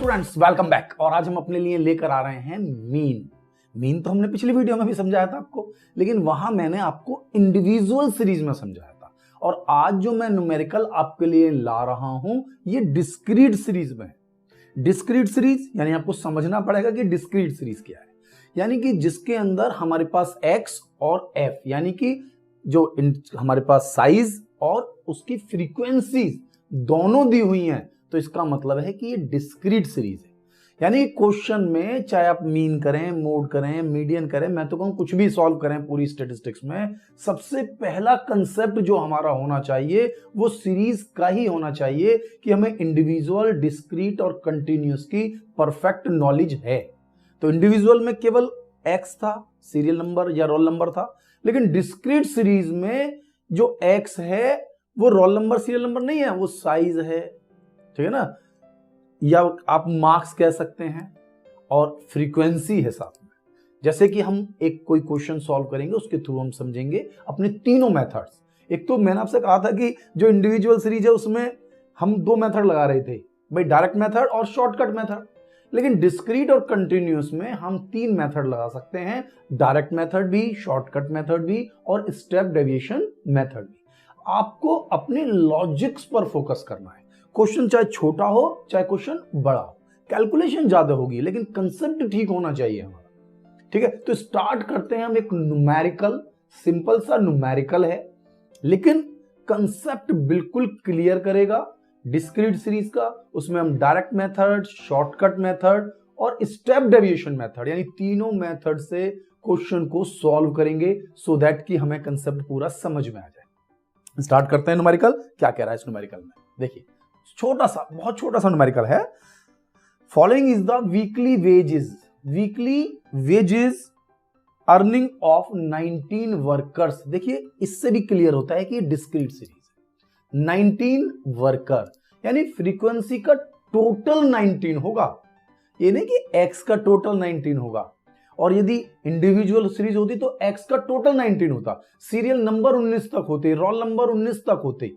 Students, welcome back. और आज हम अपने लिए लेकर आ रहे हैं मीन तो हमने पिछली वीडियो में भी समझाया था आपको, लेकिन वहां मैंने आपको इंडिविजुअल सीरीज में समझाया था। और आज जो मैं न्यूमेरिकल आपके लिए ला रहा हूं ये डिस्क्रीट सीरीज में है। डिस्क्रीट सीरीज यानी आपको समझना पड़ेगा कि डिस्क्रीट सीरीज क्या है। यानी कि जिसके अंदर हमारे पास x और f यानी कि जो हमारे पास साइज और उसकी फ्रीक्वेंसी दोनों दी हुई हैं, तो इसका मतलब है कि ये डिस्क्रीट सीरीज है। यानी क्वेश्चन में चाहे आप मीन करें, मोड करें, मीडियन करें, मैं तो कहूं कुछ भी सॉल्व करें पूरी स्टेटिस्टिक्स में, सबसे पहला कंसेप्ट जो हमारा होना चाहिए वो सीरीज का ही होना चाहिए कि हमें इंडिविजुअल, डिस्क्रीट और कंटिन्यूअस की परफेक्ट नॉलेज है। तो इंडिविजुअल में केवल x था, सीरियल नंबर या रोल नंबर था, लेकिन डिस्क्रीट सीरीज में जो x है वो रोल नंबर, सीरियल नंबर नहीं है, वो साइज है, ठीक है ना, या आप मार्क्स कह सकते हैं, और फ्रीक्वेंसी है साथ में। जैसे कि हम एक कोई क्वेश्चन सॉल्व करेंगे, उसके थ्रू हम समझेंगे अपने तीनों मेथड्स। एक तो मैंने आपसे कहा था कि जो इंडिविजुअल सीरीज है उसमें हम दो मेथड लगा रहे थे भाई, डायरेक्ट मेथड और शॉर्टकट मेथड। लेकिन डिस्क्रीट और कंटिन्यूअस में हम तीन मेथड लगा सकते हैं, डायरेक्ट मेथड भी, शॉर्टकट मेथड भी और स्टेप डेविएशन मेथड भी। आपको अपने लॉजिक्स पर फोकस करना है। क्वेश्चन चाहे छोटा हो चाहे क्वेश्चन बड़ा हो, कैलकुलेशन ज्यादा होगी लेकिन कंसेप्ट ठीक होना चाहिए हमारा, ठीक है। तो स्टार्ट करते हैं हम एक न्यूमेरिकल, सिंपल सा न्यूमेरिकल है लेकिन कंसेप्ट बिल्कुल क्लियर करेगा डिस्क्रीट सीरीज का। उसमें हम डायरेक्ट मेथड, शॉर्टकट मेथड और स्टेप डेविएशन मेथड यानी तीनों मेथड से क्वेश्चन को सॉल्व करेंगे, सो दैट कि हमें कंसेप्ट पूरा समझ में आ जाए। स्टार्ट करते हैं न्यूमेरिकल। क्या कह रहा है इस न्यूमेरिकल में, देखिए, छोटा सा, बहुत छोटा सा न्यूमेरिकल है। Following is the weekly wages earning of 19 workers. देखिए, इससे भी क्लियर होता है कि ये डिस्क्रीट सीरीज है। 19 वर्कर यानी फ्रीक्वेंसी का टोटल 19 होगा, ये नहीं कि x का टोटल 19 होगा। और यदि इंडिविजुअल सीरीज होती तो x का टोटल 19 होता, सीरियल नंबर 19 तक होते, रोल नंबर 19 तक होते।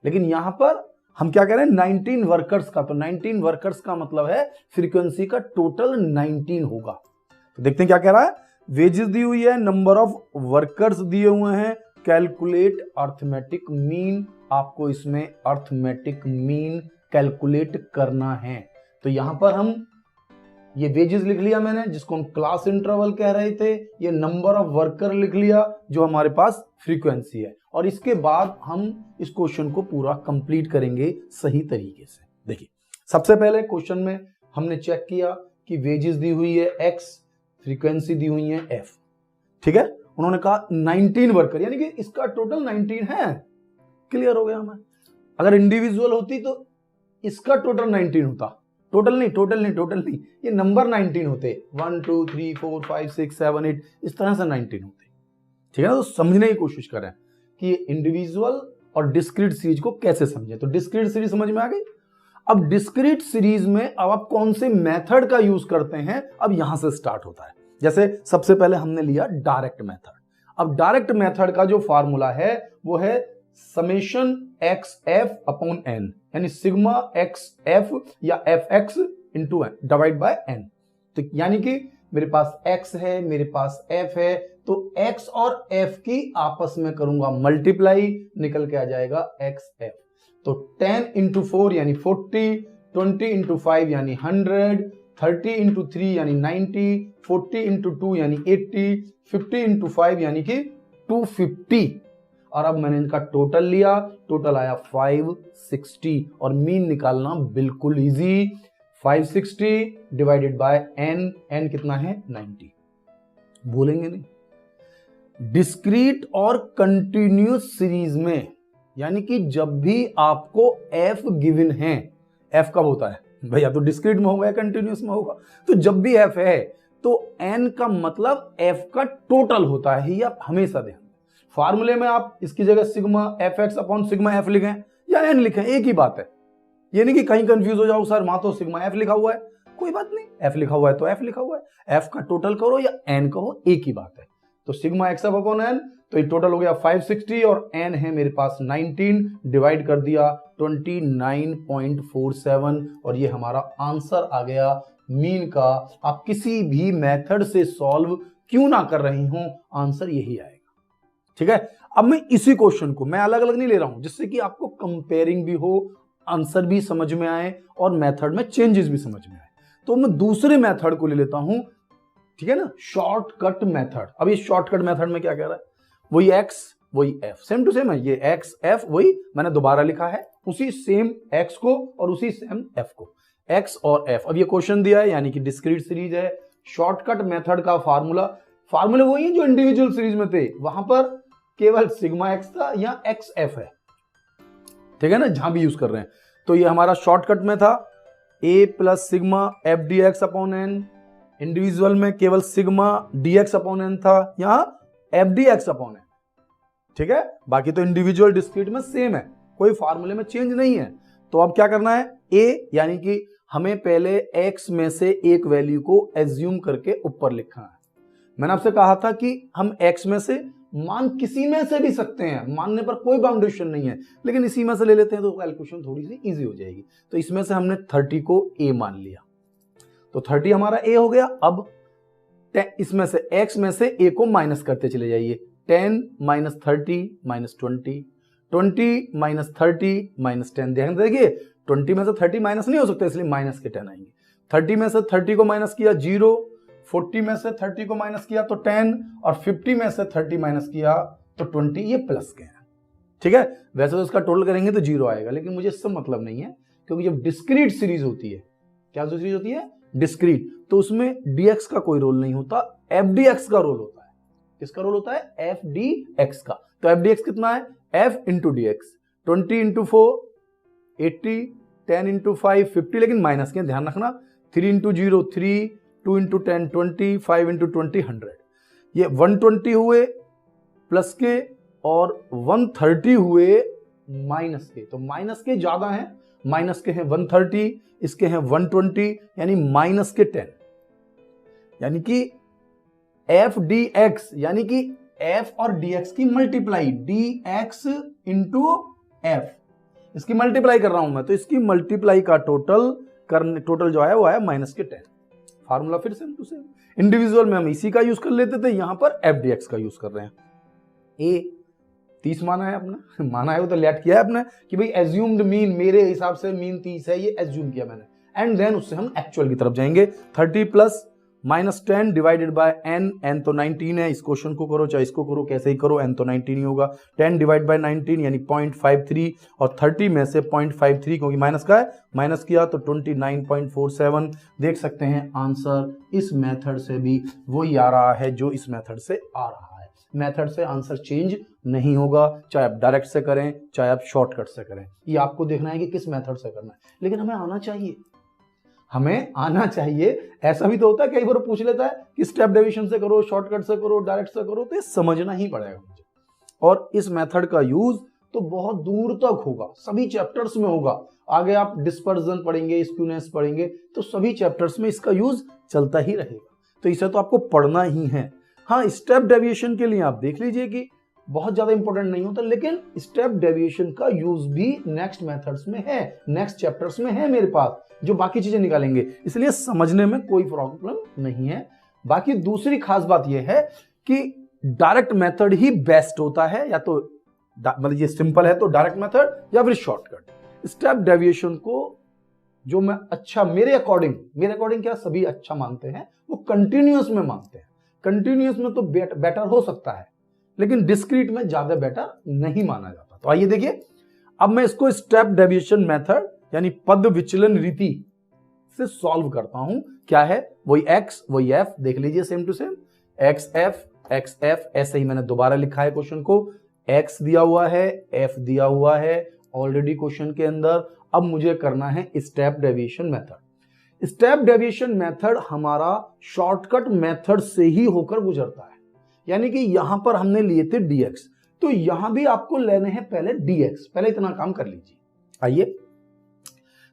लेकिन यहां पर हम क्या कह रहे हैं, 19 वर्कर्स का। तो 19 वर्कर्स का मतलब है फ्रीक्वेंसी का टोटल 19 होगा। तो देखते हैं क्या कह रहा है। वेजेस दी हुई है, नंबर ऑफ वर्कर्स दिए हुए हैं, कैलकुलेट अर्थमेटिक मीन। आपको इसमें अर्थमेटिक मीन कैलकुलेट करना है। तो यहां पर हम ये वेजेस लिख लिया मैंने, जिसको हम क्लास इंटरवल कह रहे थे। ये नंबर ऑफ वर्कर लिख लिया जो हमारे पास फ्रीक्वेंसी है। और इसके बाद हम इस क्वेश्चन को पूरा कंप्लीट करेंगे सही तरीके से। देखिए, सबसे पहले क्वेश्चन में हमने चेक किया कि वेजेस दी हुई है x, फ्रीक्वेंसी दी हुई है f, ठीक है। उन्होंने कहा 19 वर्कर यानी कि इसका टोटल 19 है। क्लियर हो गया हमें। अगर इंडिविजुअल होती तो इसका टोटल 19 होता, टोटल नहीं, ये नंबर 19 होते, 1 2 3 4 5 6 7 8 इस तरह से 19 होते, ठीक है ना। तो समझने की कोशिश करें कि इंडिविजुअल और डिस्क्रीट सीरीज को कैसे समझें। तो डिस्क्रीट सीरीज समझ में आ गई। अब डिस्क्रीट सीरीज में अब आप कौन से मेथड का यूज करते हैं, अब यहां से स्टार्ट होता है। जैसे सबसे पहले हमने लिया डायरेक्ट मेथड। अब डायरेक्ट मेथड का जो फार्मूला है वो है summation x f upon n, यानी सिग्मा एक्स एफ या f x into n divide by n. तो यानी कि मेरे पास x है, मेरे पास f है, तो x और f की आपस में करूंगा मल्टीप्लाई, निकल के आ जाएगा xf। तो 10 इंटू 4 यानी 40, 20 इंटू 5 यानी 100, 30 इंटू 3 यानी 90, 40 इंटू 2 यानी 80, 50 इंटू 5 यानी कि 250। और अब मैंने इनका टोटल लिया, टोटल आया 560 और मीन निकालना बिल्कुल easy. 560 divided by n, n कितना है 90, भूलेंगे नहीं। डिस्क्रीट और कंटिन्यूअस सीरीज में यानी कि जब भी आपको f गिवन है, f कब होता है भैया, तो डिस्क्रीट में होगा या कंटिन्यूअस में होगा। तो जब भी f है तो n का मतलब f का टोटल होता है, ये आप हमेशा ध्यान। फार्मूले में आप इसकी जगह sigma F x upon sigma F लिखें या एन लिखें, एक ही बात है। ये नहीं कि कहीं कंफ्यूज हो जाओ, सर वहां तो सिग्मा एफ लिखा हुआ है, कोई बात नहीं, एफ लिखा हुआ है तो एफ लिखा हुआ है, एफ का टोटल करो या एन कहो, एक ही बात है। तो sigma x f upon n, तो ये टोटल हो गया 560 और एन है मेरे पास 19, डिवाइड कर दिया 29.47 और ये हमारा आंसर आ गया मीन का। आप किसी भी मेथड से सॉल्व क्यों ना कर रही हूं, आंसर यही आएगा। ठीक है, अब मैं इसी क्वेश्चन को मैं अलग अलग नहीं ले रहा हूं, जिससे कि आपको कंपेयरिंग भी हो, आंसर भी समझ में आए और मेथड में चेंजेस भी समझ में आए। तो मैं दूसरे मेथड को ले लेता हूं, ठीक है ना, शॉर्टकट मेथड। अब ये शॉर्टकट मेथड में क्या कह रहा है, वही एक्स वही एफ, सेम टू सेम है, ये एक्स एफ वही मैंने दोबारा लिखा है, उसी सेम एक्स को और उसी सेम एफ को, एक्स और एफ। अब ये क्वेश्चन दिया है यानी कि डिस्क्रीट सीरीज है। शॉर्टकट मेथड का फार्मूला वही जो इंडिविजुअल सीरीज में थे, वहां पर केवल सिग्मा एक्स था या एक्स एफ है, ठीक है ना, जहां भी यूज कर रहे हैं। तो ये हमारा शॉर्टकट में था A plus sigma F D X upon N, individual में केवल sigma D X upon N था, यहां F D X upon N, ठीक है। बाकी तो इंडिविजुअल डिस्क्रीट में सेम है, कोई फार्मूले में चेंज नहीं है। तो अब क्या करना है, ए यानी कि हमें पहले एक्स में से एक वैल्यू को एज्यूम करके ऊपर लिखना है। मैंने आपसे कहा था कि हम एक्स में से मान किसी में से भी सकते हैं, मानने पर कोई बाउंडेशन नहीं है, लेकिन इसी में से ले लेते हैं तो कैलकुलेशन थोड़ी सी इजी हो जाएगी। तो इसमें से हमने 30 को ए मान लिया, तो 30 हमारा ए हो गया। अब इसमें से एक्स में से ए को माइनस करते चले जाइए, 10 माइनस 30 माइनस 20, 20 माइनस 30 माइनस 10। ध्यान देखिए 20 में से 30 माइनस नहीं हो सकता, इसलिए माइनस के 10 आएंगे। 30 में से 30 को माइनस किया 0, 40 में से 30 को माइनस किया तो 10 और 50 में से 30 माइनस किया तो 20, ये प्लस के हैं, ठीक है। वैसे तो इसका टोटल करेंगे तो 0 आएगा, लेकिन मुझे इससे मतलब नहीं है, क्योंकि जब डिस्क्रीट सीरीज होती है, क्या सीरीज होती है, डिस्क्रीट, तो उसमें dx का कोई रोल नहीं होता, fdx का रोल होता है। किसका रोल होता है, fdx का। तो fdx कितना है, f into D x, 20 into 4 80, 10 into 5 50, लेकिन माइनस के, ध्यान रखना, 3 इंटू 0 3, 2 इंटू 10 20, 5 इंटू 20 100। ये 120 हुए प्लस के और 130 हुए माइनस के, तो माइनस के ज्यादा हैं, माइनस के हैं 130, इसके हैं 120, यानी माइनस के 10, यानी कि एफ डी एक्स, यानी कि एफ और डी एक्स की multiply, D x into F, इसकी मल्टीप्लाई कर रहा हूं मैं, तो इसकी मल्टीप्लाई का टोटल जो है वो है माइनस के 10। फार्मूला फिर सेम टू सेम, इंडिविजुअल में हम इसी का यूज कर लेते थे, यहां पर एफ डी एक्स का यूज कर रहे हैं। ए 30 माना है अपना, माना है वो तो लेट किया है अपने कि भाई एज्यूम्ड मीन, मेरे हिसाब से मीन 30 है, ये एज्यूम किया मैंने, एंड देन उससे हम एक्चुअल की तरफ जाएंगे। 30 plus minus 10 divided by n, n तो 19 है, इस क्वेश्चन को करो चाहे इसको करो, कैसे ही करो, एन तो 19 ही होगा। 10 डिवाइड बाय 19 यानी 0.53, और 30 में से 0.53 क्योंकि माइनस का है, माइनस किया तो 29.47। देख सकते हैं आंसर इस मेथड से भी वही आ रहा है जो इस मेथड से आ रहा है। मेथड से आंसर चेंज नहीं होगा, चाहे आप डायरेक्ट से करें चाहे आप शॉर्टकट से करें, ये आपको देखना है कि किस मेथड से करना है, लेकिन हमें आना चाहिए, हमें आना चाहिए। ऐसा भी तो होता है, कई बार पूछ लेता है कि स्टेप डेविएशन से करो, शॉर्टकट से करो, डायरेक्ट से करो, तो ये समझना ही पड़ेगा मुझे। और इस मेथड का यूज तो बहुत दूर तक होगा, सभी चैप्टर्स में होगा। आगे आप डिस्पर्जन पढ़ेंगे, स्क्यूनेस पढ़ेंगे, तो सभी चैप्टर्स में इसका यूज चलता ही रहेगा, तो इसे तो आपको पढ़ना ही है। हाँ, स्टेप डेविएशन के लिए आप देख लीजिए कि बहुत ज्यादा इंपॉर्टेंट नहीं होता, लेकिन स्टेप डेविएशन का यूज भी नेक्स्ट मेथड्स में है, नेक्स्ट चैप्टर्स में है मेरे पास, जो बाकी चीजें निकालेंगे, इसलिए समझने में कोई प्रॉब्लम नहीं है। बाकी दूसरी खास बात यह है कि डायरेक्ट मेथड ही बेस्ट होता है, या तो मतलब ये सिंपल है तो डायरेक्ट मेथड या फिर शॉर्टकट। स्टेप डेविएशन को जो मैं अच्छा मेरे अकॉर्डिंग क्या सभी अच्छा मानते हैं, वो कंटिन्यूअस में मानते हैं। कंटिन्यूअस में तो बेटर हो सकता है, लेकिन डिस्क्रीट में ज्यादा बेटर नहीं माना जाता। तो आइए देखिए, अब मैं इसको स्टेप डेविएशन मेथड यानी पद विचलन रीति से सॉल्व करता हूं। क्या है, वही एक्स वही एफ, देख लीजिए same to same, x f, ऐसे ही मैंने दोबारा लिखा है क्वेश्चन को, एक्स दिया हुआ है, एफ दिया हुआ है ऑलरेडी क्वेश्चन के अंदर। अब मुझे करना है step deviation method. Step deviation method हमारा शॉर्टकट मेथड से ही होकर गुजरता है, यानी कि यहां पर हमने लिए थे dx, तो यहां भी आपको लेने हैं पहले dx, पहले इतना काम कर लीजिए। आइए,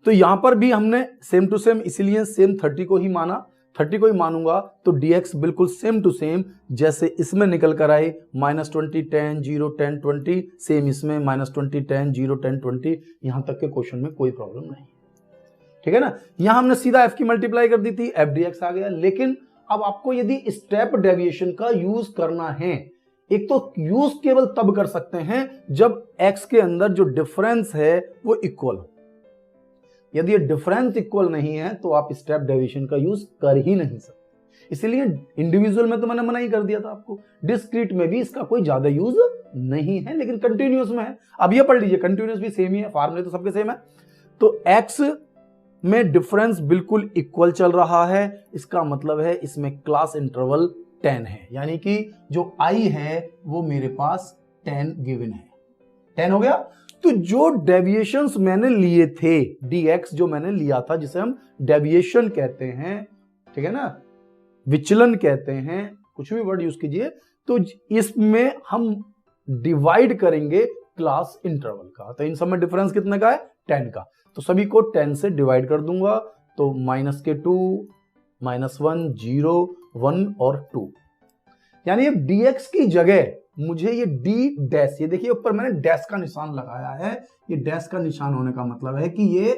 तो यहां पर भी हमने सेम टू सेम, इसीलिए सेम 30 को ही माना 30 को ही मानूंगा तो dx बिल्कुल सेम टू सेम जैसे इसमें निकल कर आए -20 10 0 10 20 सेम इसमें -20 10 0 10 20 यहां तक के क्वेश्चन में कोई प्रॉब्लम नहीं, ठीक है ना। यहां हमने सीधा f की मल्टीप्लाई कर दी थी, f dx आ गया। लेकिन अब आपको यदि स्टेप डेविएशन का यूज करना है, एक तो यूज केवल तब कर सकते हैं जब x के अंदर जो डिफरेंस है वो इक्वल हो। यदि ये डिफरेंस इक्वल नहीं है तो आप स्टेप डेविएशन का यूज कर ही नहीं सकते। इसीलिए इंडिविजुअल में तो मैंने मना ही कर दिया था आपको, डिस्क्रीट में भी इसका कोई ज्यादा यूज नहीं है, लेकिन कंटिन्यूअस में है। अब ये पढ़ लीजिए, कंटिन्यूअस भी सेम ही है, फार्मूले तो सबके सेम है। तो x में डिफरेंस बिल्कुल इक्वल चल रहा है, इसका मतलब है इसमें क्लास इंटरवल 10 है, यानी कि जो i है वो मेरे पास 10 गिवन है। 10 हो गया। तो जो डेविएशंस मैंने लिए थे, dx जो मैंने लिया था, जिसे हम डेविएशन कहते हैं, ठीक है ना, विचलन कहते हैं, कुछ भी वर्ड यूज कीजिए, तो इसमें हम डिवाइड करेंगे क्लास इंटरवल का। तो इन सब में डिफरेंस कितने का है? 10 का। तो सभी को 10 से डिवाइड कर दूंगा, तो -2 -1 0 1 और 2, यानी अब dx की जगह मुझे ये d डैश, ये देखिए ऊपर मैंने डैश का निशान लगाया है, ये डैश का निशान होने का मतलब है कि ये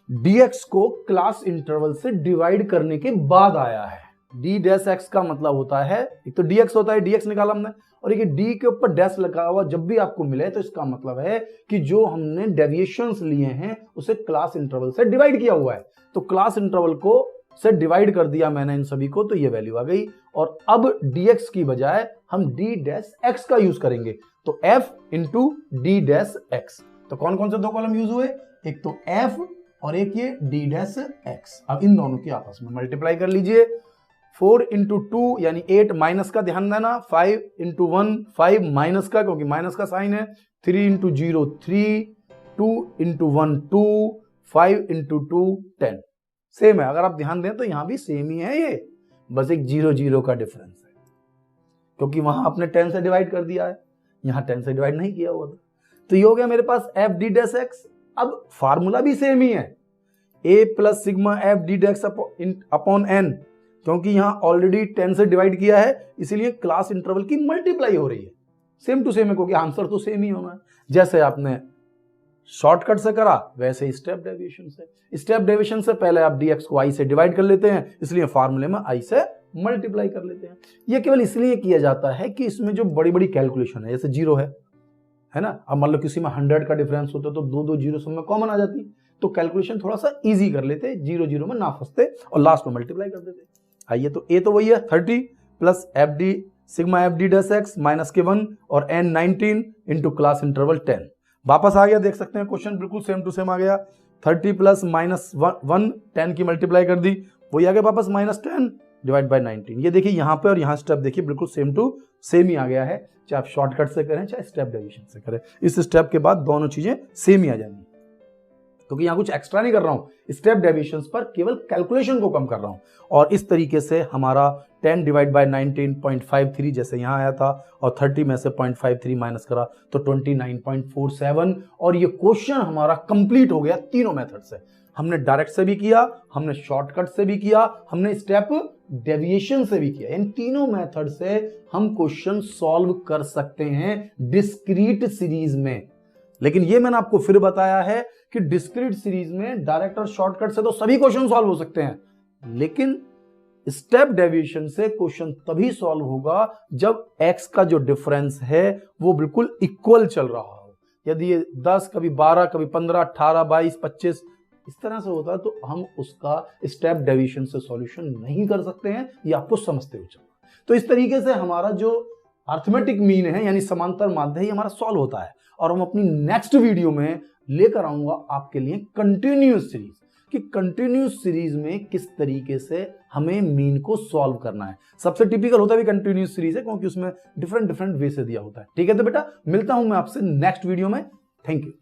dx को क्लास इंटरवल से डिवाइड करने के बाद आया है। d डैश x का मतलब होता है, एक तो dx होता है, dx निकाला हमने, और ये d के ऊपर डैश लगा हुआ जब भी आपको मिले तो इसका मतलब है कि जो हमने डेविएशंस लिए हैं उसे क्लास इंटरवल से डिवाइड किया हुआ है। तो क्लास इंटरवल को से डिवाइड कर दिया मैंने इन सभी को, तो ये वैल्यू आ गई। और अब dx की बजाय हम d डैश x का यूज करेंगे, तो f into d dash x। तो कौन कौन से दो कॉलम यूज हुए? एक तो f और एक ये d डैश x। अब इन दोनों की आपस में मल्टीप्लाई कर लीजिए। 4 इंटू 2 यानी 8, माइनस का ध्यान देना, 5 इंटू 1 5 माइनस का, क्योंकि माइनस का साइन है, 3 इंटू 0 3, 2 इंटू 1 2, 5 इंटू 2 10। सेम है, अगर आप ध्यान दें तो यहां भी सेम ही है, ये बस एक 0 0 का डिफरेंस है, क्योंकि वहां आपने 10 से डिवाइड कर दिया है, यहां 10 से डिवाइड नहीं किया हुआ था। तो ये हो गया मेरे पास f d डैश x। अब फार्मूला भी सेम ही है, a plus sigma f d dash upon n, क्योंकि यहां ऑलरेडी 10 से डिवाइड किया है, इसीलिए क्लास इंटरवल की मल्टीप्लाई हो रही है। सेम टू सेम है, क्योंकि आंसर तो सेम ही होना है। जैसे आपने शॉर्टकट से करा वैसे ही स्टेप डेविएशन से। स्टेप डेविएशन से पहले आप dx को i से डिवाइड कर लेते हैं, इसलिए फार्मूले में i से मल्टीप्लाई कर लेते हैं। ये केवल इसलिए किया जाता है कि इसमें जो बड़ी बड़ी कैलकुलेशन है, जैसे जीरो है ना, अब मान लो किसी में 100 का डिफरेंस होता तो दो जीरो सब में कॉमन आ जाती, तो कैलकुलेशन थोड़ा सा इजी कर लेते, 0 0 में ना फंसते और लास्ट में मल्टीप्लाई कर देते। आइए, तो a तो वही है 30 plus f d sigma f d dash x minus के 1 और n 19 इंटू क्लास इंटरवल 10। वापस आ गया, देख सकते हैं क्वेश्चन बिल्कुल सेम टू सेम आ गया। 30 प्लस -1 10 की मल्टीप्लाई कर दी, वही आ गया वापस -10 डिवाइड बाय 19। ये देखिए यहाँ पे और यहाँ स्टेप देखिए बिल्कुल सेम टू सेम ही आ गया है, चाहे आप शॉर्टकट से करें चाहे स्टेप डेविएशन से करें। इस स्टेप के बाद दोनों चीजें सेम ही आ जाएंगी, क्योंकि यहाँ कुछ एक्स्ट्रा नहीं कर रहा हूँ, स्टेप डेविएशंस पर केवल कैलकुलेशन को कम कर रहा हूँ। और इस तरीके से हमारा 10 डिवाइड बाय 19.53 जैसे यहाँ आया था, और 30 में से 0.53 माइनस करा तो 29.47। और ये क्वेश्चन हमारा कंप्लीट हो गया तीनों मेथड से। हमने डायरेक्ट से भी किया, हमने शॉर्टकट से भी किया, हमने स्टेप डेविएशन से भी किया। इन तीनों मेथड से हम क्वेश्चन सॉल्व कर सकते हैं डिस्क्रीट सीरीज में। लेकिन ये मैंने आपको फिर बताया है कि डिस्क्रीट सीरीज में डायरेक्ट और शॉर्टकट से तो सभी क्वेश्चन सॉल्व हो सकते हैं, लेकिन स्टेप डेविएशन से क्वेश्चन तभी सॉल्व होगा जब x का जो डिफरेंस है वो बिल्कुल इक्वल चल रहा हो। यदि ये 10 कभी 12 कभी 15 18 22 25 इस तरह से होता है तो हम उसका स्टेप डेविएशन से सॉल्यूशन नहीं कर सकते हैं, ये आपको समझते हुए चलना। तो इस तरीके से हमारा जो अर्थमेटिक मीन है यानी समांतर माध्य है, हमारा सॉल्व होता है। और हम अपनी नेक्स्ट वीडियो में लेकर आऊंगा आपके लिए कंटिन्यूअस सीरीज, कि कंटिन्यूअस सीरीज में किस तरीके से हमें मीन को सॉल्व करना है। सबसे टिपिकल होता है भी कंटिन्यूअस सीरीज है, क्योंकि उसमें डिफरेंट वे से दिया होता है। ठीक है, तो बेटा मिलता हूं मैं आपसे नेक्स्ट वीडियो में। Thank you.